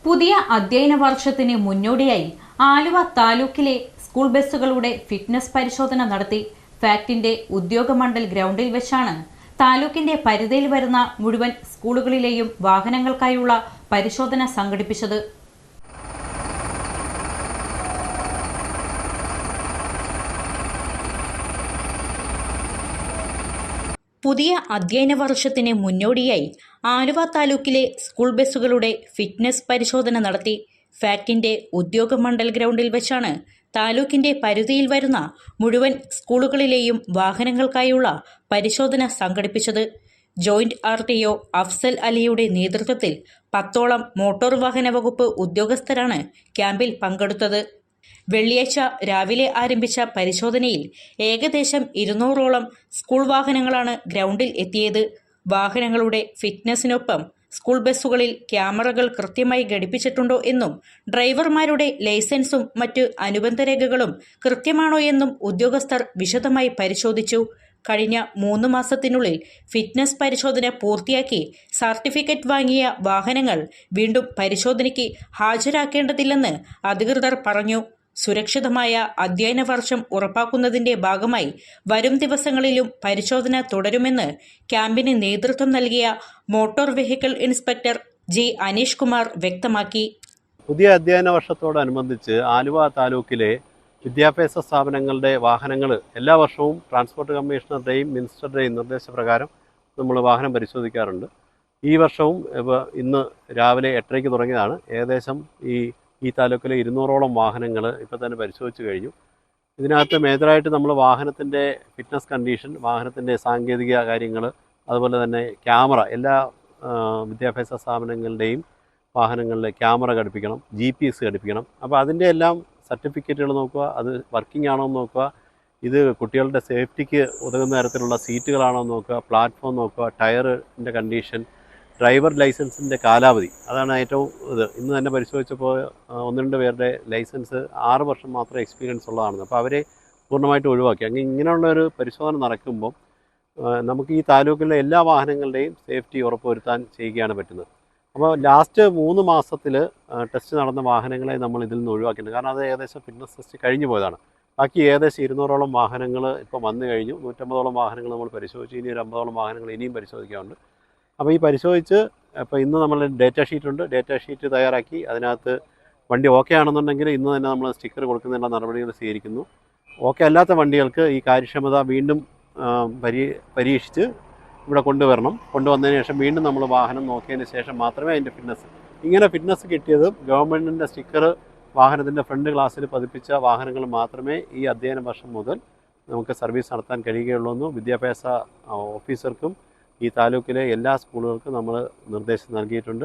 പുതിയ അധ്യയന വർഷത്തിന് മുന്നോടിയായി ആലുവ താലൂക്കിലെ സ്കൂൾ ബസ്സുകളുടെ ഫിറ്റ്നസ് പരിശോധന നടത്തി. ഫാക്ടിന്റെ ഉദ്യോഗമണ്ഡൽ ഗ്രൗണ്ടിൽ വെച്ചാണ് താലൂക്കിന്റെ പരിധിയിൽ വരുന്ന മുഴുവൻ സ്കൂളുകളിലെയും വാഹനങ്ങൾക്കായുള്ള പരിശോധന സംഘടിപ്പിച്ചത്. പുതിയ അധ്യയന വർഷത്തിന് മുന്നോടിയായി ആലുവ താലൂക്കിലെ സ്കൂൾ ബസ്സുകളുടെ ഫിറ്റ്നസ് പരിശോധന നടത്തി. ഫാക്ടിന്റെ ഉദ്യോഗമണ്ഡൽ ഗ്രൗണ്ടിൽ വെച്ചാണ് താലൂക്കിന്റെ പരിധിയിൽ വരുന്ന മുഴുവൻ സ്കൂളുകളിലെയും വാഹനങ്ങൾക്കായുള്ള പരിശോധന സംഘടിപ്പിച്ചത്. ജോയിന്റ് RTO അഫ്സൽ അലിയുടെ നേതൃത്വത്തിൽ 10ഓളം മോട്ടോർ വാഹന വകുപ്പ് ഉദ്യോഗസ്ഥരാണ് ക്യാമ്പിൽ പങ്കെടുത്തത്. വെള്ളിയാഴ്ച രാവിലെ ആരംഭിച്ച പരിശോധനയിൽ ഏകദേശം 200ഓളം സ്കൂൾ വാഹനങ്ങളാണ് ഗ്രൗണ്ടിൽ എത്തിയത്. വാഹനങ്ങളുടെ ഫിറ്റ്നസിനൊപ്പം സ്കൂൾ ബസ്സുകളിൽ ക്യാമറകൾ കൃത്യമായി ഘടിപ്പിച്ചിട്ടുണ്ടോ എന്നും ഡ്രൈവർമാരുടെ ലൈസൻസും മറ്റ് അനുബന്ധ രേഖകളും കൃത്യമാണോ എന്നും ഉദ്യോഗസ്ഥർ വിശദമായി പരിശോധിച്ചു. കഴിഞ്ഞ 3 മാസത്തിനുള്ളിൽ ഫിറ്റ്നസ് പരിശോധന പൂർത്തിയാക്കി സർട്ടിഫിക്കറ്റ് വാങ്ങിയ വാഹനങ്ങൾ വീണ്ടും പരിശോധനയ്ക്ക് ഹാജരാക്കേണ്ടതില്ലെന്ന് അധികൃതർ പറഞ്ഞു. സുരക്ഷിതമായ അധ്യയന വർഷം ഉറപ്പാക്കുന്നതിന്റെ ഭാഗമായി വരും ദിവസങ്ങളിലും പരിശോധന തുടരുമെന്ന് ക്യാമ്പിന് നേതൃത്വം നൽകിയ motor vehicle inspector G. Aneesh Kumar വ്യക്തമാക്കി. പുതിയ അധ്യയന വർഷത്തോടനുബന്ധിച്ച് ആലുവ താലൂക്കിലെ വിദ്യാഭ്യാസ സ്ഥാപനങ്ങളുടെ വാഹനങ്ങൾ എല്ലാ വർഷവും ട്രാൻസ്പോർട്ട് കമ്മീഷണറുടെയും മിനിസ്റ്ററുടെയും നിർദ്ദേശപ്രകാരം നമ്മൾ വാഹനം പരിശോധിക്കാറുണ്ട്. ഈ വർഷവും ഇന്ന് രാവിലെ 8:30 തുടങ്ങിയതാണ്. ഏകദേശം ഈ താലൂക്കിലെ 200ഓളം വാഹനങ്ങൾ ഇപ്പോൾ തന്നെ പരിശോധിച്ച് കഴിഞ്ഞു. ഇതിനകത്ത് മേജറായിട്ട് നമ്മൾ വാഹനത്തിൻ്റെ ഫിറ്റ്നസ് കണ്ടീഷൻ, വാഹനത്തിൻ്റെ സാങ്കേതിക കാര്യങ്ങൾ, അതുപോലെ തന്നെ ക്യാമറ, എല്ലാ വിദ്യാഭ്യാസ സ്ഥാപനങ്ങളുടെയും വാഹനങ്ങളിൽ ക്യാമറ ഘടിപ്പിക്കണം, GPS ഘടിപ്പിക്കണം. അപ്പോൾ അതിൻ്റെ എല്ലാം സർട്ടിഫിക്കറ്റുകൾ നോക്കുക, അത് വർക്കിംഗ് ആണോ എന്ന് നോക്കുക, ഇത് കുട്ടികളുടെ സേഫ്റ്റിക്ക് ഉതകുന്ന തരത്തിലുള്ള സീറ്റുകളാണോ എന്ന് നോക്കുക, പ്ലാറ്റ്ഫോം നോക്കുക, ടയറിൻ്റെ കണ്ടീഷൻ, ഡ്രൈവർ ലൈസൻസിൻ്റെ കാലാവധി, അതാണ് ഏറ്റവും ഇന്ന് തന്നെ പരിശോധിച്ചപ്പോൾ 1-2 പേരുടെ ലൈസൻസ് 6 വർഷം മാത്രം എക്സ്പീരിയൻസ് ഉള്ളതാണ്. അപ്പോൾ അവരെ പൂർണ്ണമായിട്ട് ഒഴിവാക്കി. ഇങ്ങനെയുള്ളൊരു പരിശോധന നടക്കുമ്പോൾ നമുക്ക് ഈ താലൂക്കിലെ എല്ലാ വാഹനങ്ങളുടെയും സേഫ്റ്റി ഉറപ്പുവരുത്താൻ ചെയ്യുകയാണ് പറ്റുന്നത്. അപ്പോൾ ലാസ്റ്റ് 3 മാസത്തിൽ ടെസ്റ്റ് നടന്ന വാഹനങ്ങളെ നമ്മൾ ഇതിൽ നിന്ന് ഒഴിവാക്കിയിട്ടുണ്ട്. കാരണം അത് ഏകദേശം ഫിറ്റ്നസ് ടെസ്റ്റ് കഴിഞ്ഞു പോയതാണ്. ബാക്കി ഏകദേശം 200ഓളം വാഹനങ്ങൾ ഇപ്പോൾ വന്നു കഴിഞ്ഞു. 150ഓളം വാഹനങ്ങൾ നമ്മൾ പരിശോധിച്ചു. ഇനി ഒരു 50ഓളം വാഹനങ്ങൾ ഇനിയും പരിശോധിക്കാറുണ്ട്. അപ്പോൾ ഈ പരിശോധിച്ച് ഇപ്പോൾ ഇന്ന് നമ്മൾ ഡേറ്റാ ഷീറ്റ് തയ്യാറാക്കി അതിനകത്ത് വണ്ടി ഓക്കെ ആണെന്നുണ്ടെങ്കിൽ ഇന്ന് തന്നെ നമ്മൾ സ്റ്റിക്കർ കൊടുക്കുന്നതിനുള്ള നടപടികൾ സ്വീകരിക്കുന്നു. ഓക്കെ അല്ലാത്ത വണ്ടികൾക്ക് ഈ കാര്യക്ഷമത വീണ്ടും പരീക്ഷിച്ച് ഇവിടെ കൊണ്ടുവന്നതിന് ശേഷം വീണ്ടും നമ്മൾ വാഹനം നോക്കിയതിന് ശേഷം മാത്രമേ അതിൻ്റെ ഫിറ്റ്നസ് കിട്ടിയത് ഗവൺമെൻറ്റിൻ്റെ സ്റ്റിക്കർ വാഹനത്തിൻ്റെ ഫ്രണ്ട് ഗ്ലാസ്സിൽ പതിപ്പിച്ച വാഹനങ്ങൾ മാത്രമേ ഈ അധ്യയന വർഷം മുതൽ നമുക്ക് സർവീസ് നടത്താൻ കഴിയുകയുള്ളൂ എന്ന് വിദ്യാഭ്യാസ ഓഫീസർക്കും ഈ താലൂക്കിലെ എല്ലാ സ്കൂളുകൾക്കും നമ്മൾ നിർദ്ദേശം നൽകിയിട്ടുണ്ട്.